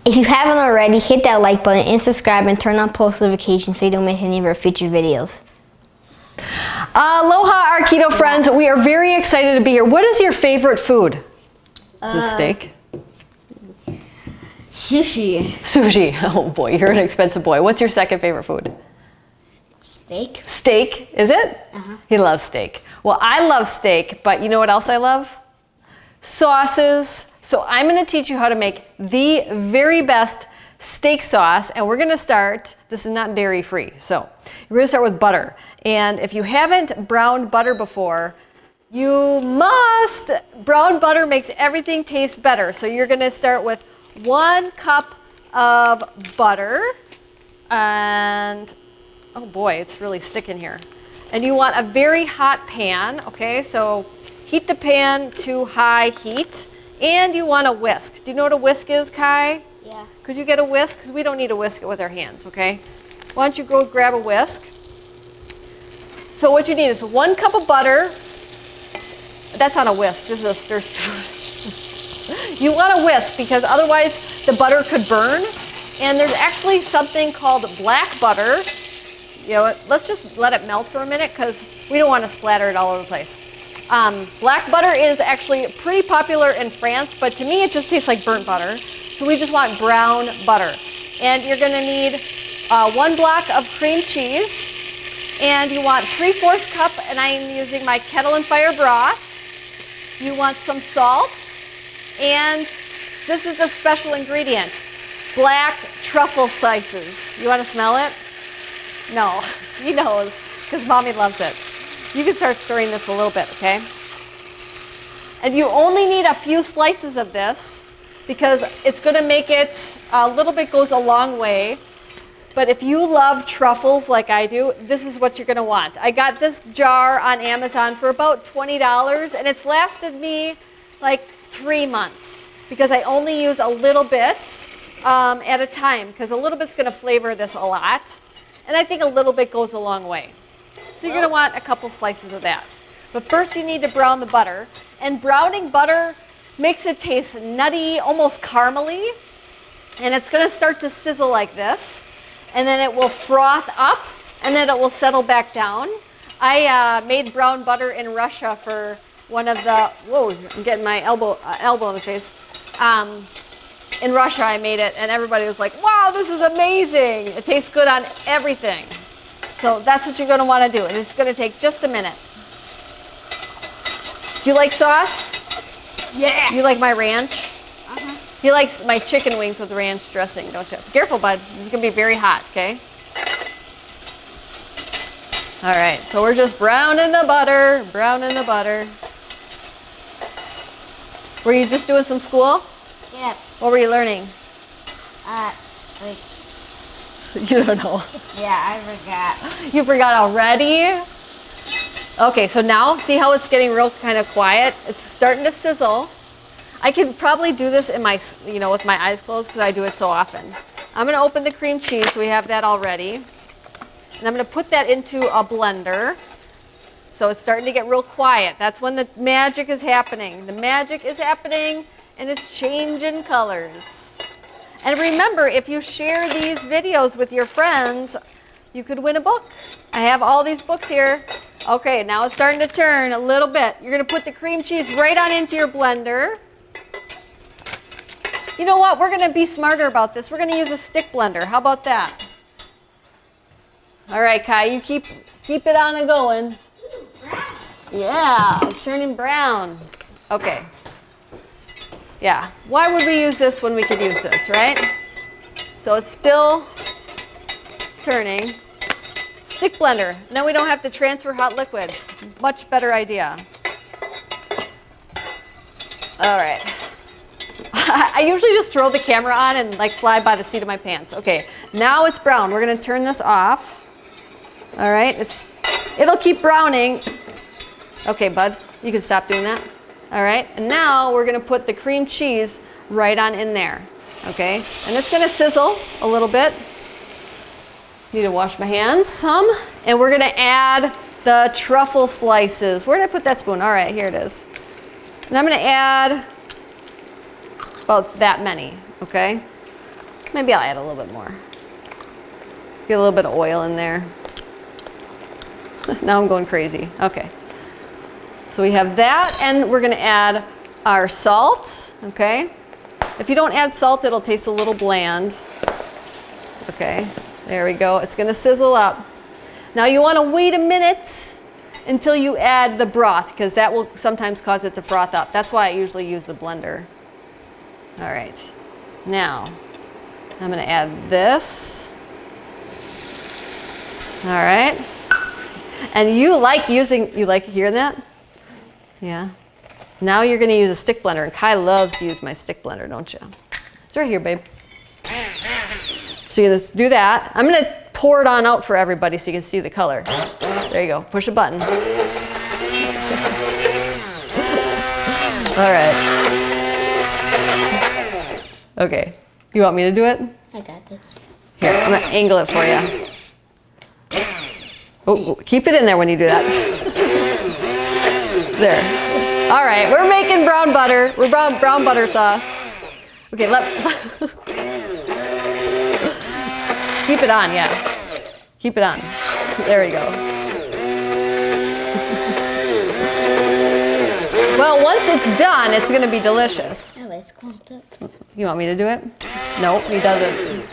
If you haven't already, hit that like button and subscribe and turn on post notifications so you don't miss any of our future videos. Aloha, our keto friends. We are very excited to be here. What is your favorite food? Is it steak? Sushi. Sushi. Oh boy, you're an expensive boy. What's your second favorite food? Steak. Steak, is it? He loves steak. Well, I love steak, but you know what else I love? Sauces. So I'm going to teach you how to make the very best steak sauce, and we're going to start, this is not dairy free, so we're going to start with butter. And if you haven't browned butter before, you must. Brown butter makes everything taste better. So you're going to start with 1 cup of butter, and oh boy, it's really sticking here. And you want a very hot pan, okay? So heat the pan to high heat, and you want a whisk. Do you know what a whisk is, Kai? Yeah. Could you get a whisk? Because we don't need to whisk it with our hands, okay? Why don't you go grab a whisk? So what you need is 1 cup of butter. That's not a whisk, just a stir. You want a whisk because otherwise the butter could burn. And there's actually something called black butter. You know what, let's just let it melt for a minute because we don't want to splatter it all over the place. Black butter is actually pretty popular in France, but to me it just tastes like burnt butter. So we just want brown butter. And you're going to need 1 block of cream cheese. And you want 3/4 cup, and I am using my Kettle and Fire broth. You want some salt. And this is the special ingredient, black truffle slices. You want to smell it? No, he knows, because Mommy loves it. You can start stirring this a little bit, okay? And you only need a few slices of this because it's going to make it, a little bit goes a long way. But if you love truffles like I do, this is what you're going to want. I got this jar on Amazon for about $20, and it's lasted me like 3 months because I only use a little bit at a time because a little bit's going to flavor this a lot. And I think a little bit goes a long way. So you're going to want a couple slices of that. But first you need to brown the butter. And browning butter makes it taste nutty, almost caramely. And it's going to start to sizzle like this. And then it will froth up, and then it will settle back down. I made brown butter in Russia for one of the, whoa, I'm getting my elbow in the face. In Russia I made it, and everybody was like, wow, this is amazing. It tastes good on everything. So that's what you're going to want to do, and it's going to take just a minute. Do you like sauce? Yeah. You like my ranch? He likes my chicken wings with ranch dressing, don't you? Careful, bud. This is going to be very hot, okay? All right, so we're just browning the butter, Were you just doing some school? Yeah. What were you learning? Like, You don't know. yeah, I forgot. You forgot already? Okay, so now, see how it's getting real kind of quiet? It's starting to sizzle. I could probably do this in my, with my eyes closed because I do it so often. I'm going to open the cream cheese, so we have that already. And I'm going to put that into a blender. So it's starting to get real quiet. That's when the magic is happening. The magic is happening, and it's changing colors. And remember, if you share these videos with your friends, you could win a book. I have all these books here. Okay, now it's starting to turn a little bit. You're going to put the cream cheese right on into your blender. You know what? We're going to be smarter about this. We're going to use a stick blender. How about that? All right, Kai, you keep it on and going. Yeah, it's turning brown. Okay. Yeah. Why would we use this when we could use this, right? So it's still turning. Stick blender. Then we don't have to transfer hot liquid. Much better idea. All right. I usually just throw the camera on and like fly by the seat of my pants. Okay, now it's brown. We're going to turn this off. All right, it'll keep browning. Okay, bud, you can stop doing that. All right, and now we're going to put the cream cheese right on in there. Okay, and it's going to sizzle a little bit. Need to wash my hands some. And we're going to add the truffle slices. Where did I put that spoon? All right, here it is. And I'm going to add about that many, okay? Maybe I'll add a little bit more. Get a little bit of oil in there. Now I'm going crazy. Okay. So we have that, and we're going to add our salt. Okay. If you don't add salt, it'll taste a little bland. Okay. There we go. It's going to sizzle up. Now you want to wait a minute until you add the broth, because that will sometimes cause it to froth up. That's why I usually use the blender. All right. Now I'm going to add this. All right. And you like hearing that? Yeah. Now you're going to use a stick blender. And Kai loves to use my stick blender, don't you? It's right here, babe. So you just do that. I'm going to pour it on out for everybody so you can see the color. There you go. Push a button. All right. Okay. You want me to do it? I got this. Here, I'm going to angle it for you. Oh, keep it in there when you do that. There. All right, we're making brown butter. We're brown butter sauce. Okay, keep it on, yeah. Keep it on. There we go. Well, once it's done, it's going to be delicious. Oh, it's clumped up. You want me to do it? Nope, he doesn't.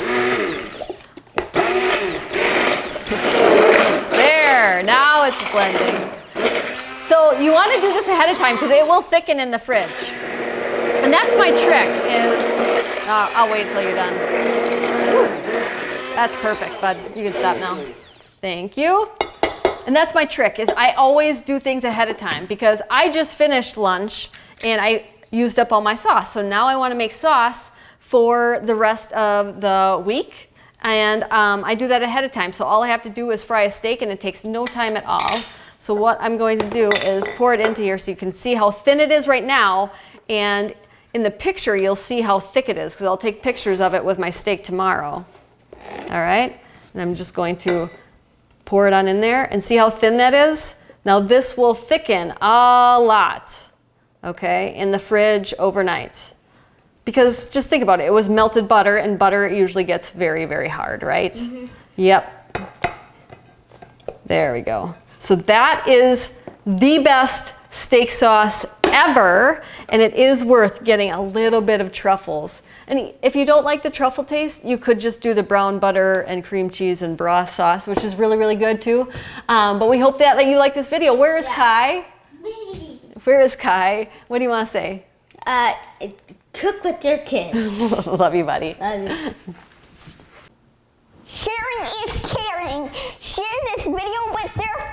There, now it's blending. So you want to do this ahead of time because it will thicken in the fridge. And that's my trick is, I'll wait until you're done. Whew. That's perfect, bud. You can stop now. Thank you. And that's my trick is I always do things ahead of time because I just finished lunch and I used up all my sauce. So now I want to make sauce for the rest of the week. And I do that ahead of time. So all I have to do is fry a steak and it takes no time at all. So what I'm going to do is pour it into here so you can see how thin it is right now. And in the picture, you'll see how thick it is because I'll take pictures of it with my steak tomorrow. All right. And I'm just going to pour it on in there and see how thin that is. Now this will thicken a lot, okay, in the fridge overnight. Because just think about it, it was melted butter and butter usually gets very, very hard, right? Mm-hmm. Yep. There we go. So that is the best steak sauce ever, and it is worth getting a little bit of truffles. And if you don't like the truffle taste, you could just do the brown butter and cream cheese and broth sauce, which is really, really good too. But we hope that you like this video. Where is Kai? Where is Kai? What do you want to say? Cook with your kids. Love you, buddy. Love you. Sharing is caring. Share this video with your